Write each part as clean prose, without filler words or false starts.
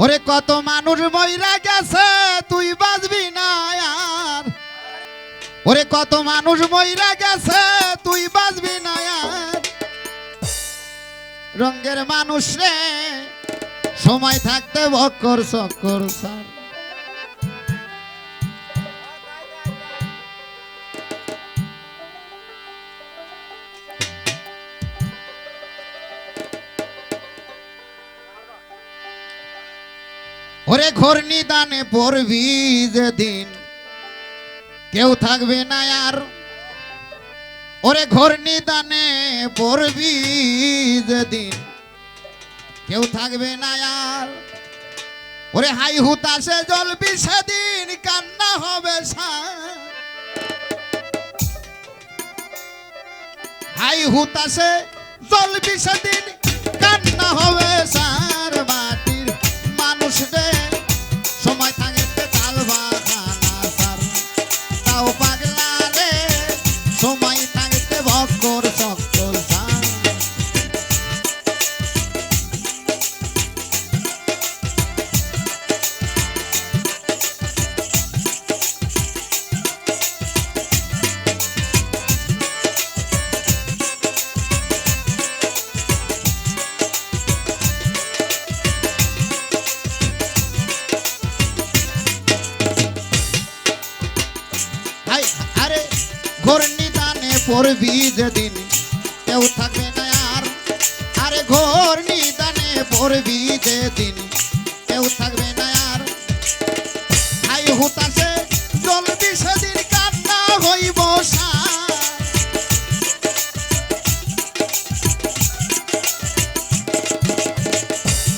ওরে কত মানুষ মইরা গেছে তুই বাঁচবি না আর। ওরে কত মানুষ মইরা গেছে তুই বাঁচবি না আর। রঙের মানুষ রে সময় থাকতে বক্কর চক্কর সার। ওরে ঘোর নিদানে পড়বি যেদিন কেউ থাকবে না আর। ওরে ঘোর নিদানে পড়বি যেদিন কেউ থাকবে না আর। ওরে হাই হুতাশে জ্বলবি সেদিন কান্না হবে সার। হাই হুতাশে জ্বলবি সেদিন কান্না হবে সার। মাটির মানুষ রে সময় থাকতে তাল বাগানা সার। তাও পাগলা রে সময় থাকতে বক্কর চক্কর সার। আরে ঘোর নিদানে পড়বি যেদিন কেউ থাকবে না আর। আরে ঘোর নিদানে পড়বি যেদিন কেউ থাকবে না আর। হাই হুতাশে জ্বলবি সেদিন কান্না হইব সার।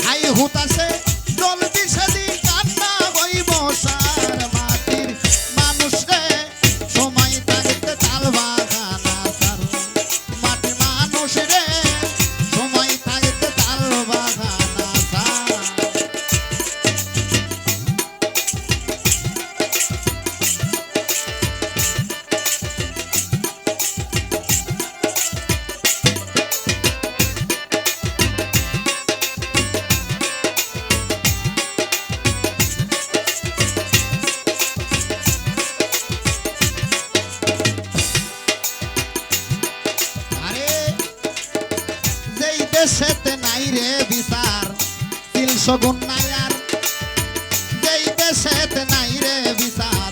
হাই হুতাশে জ্বলবি সেদিন কান্না হইব সার। মাটির মানুষ রে সময় থাকতে তাল বাগানা সার। মাটির মানুষ রে সময় থাকতে তাল বাগানা সার। আরে যেই দেশেতে নাই রে বিচার তিল সগুন নাই আর। যেই দেশেতে নাই রে বিচার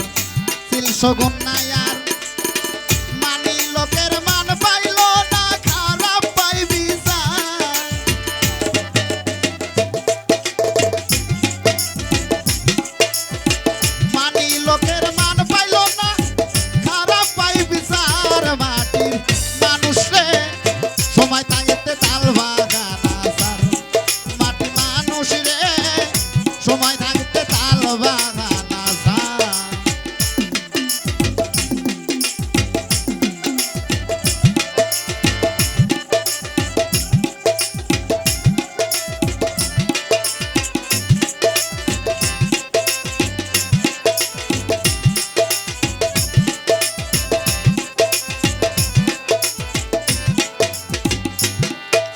তিল সগুন নাই আর। মানি লোকের মান পাইল না খারাপ পাই বিচার। মানি লোকের মান পাইল না খারাপ পাই বিচার। মাটির মানুষ রে সময় থাকতে তাল বাগানা সার। মাটির মানুষ রে সময় থাকতে তাল বাগানা সার।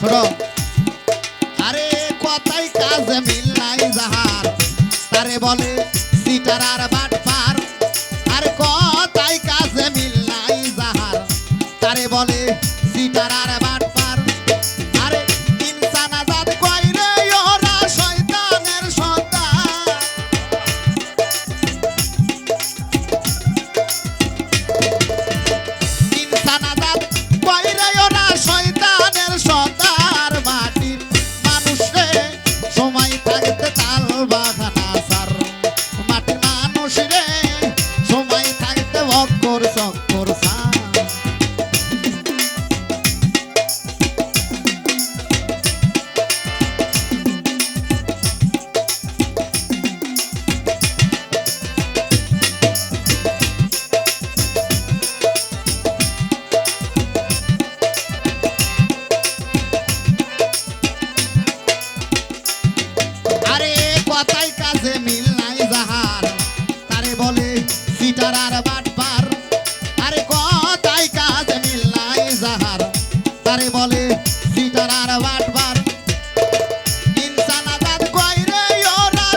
শোনো, আরে কথাই কাজে মিল নাই যাহার তারে বলে সিটার আর বাটপার। আরে কথাই কাজে মিল নাই যাহার তারে বলে সিটার আর বাটপার। আরে ইনসান আজাদ কয় রে ওরা শয়তানের সন্তান। ইনসান আজাদ কয় রে ওরা শয়তানের সন্তান। মাটির মানুষ রে সময় থাকতে তাল বাগানা সার। মাটির মানুষ রে সময় থাকতে বক্কর চক্কর সার। আরে কথাই কাজে মিল নাই যাহার তারে বলে সিটার আর বাটপার। আরে কথাই কাজে মিল নাই যাহার তারে বলে সিটার আর বাটপার। ইনসান আজাদ কয় রে ওরা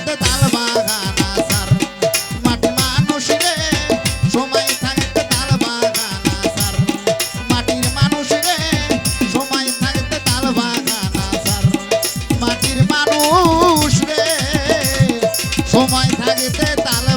থাকতে তাল বাগান আসার মাটি মানুষ রে সময় থাকতে তাল বাগান আসার মাটির মানুষ রে সময় থাকতে তাল বাগান আসার মাটির মানুষ রে সময় থাকতে তাল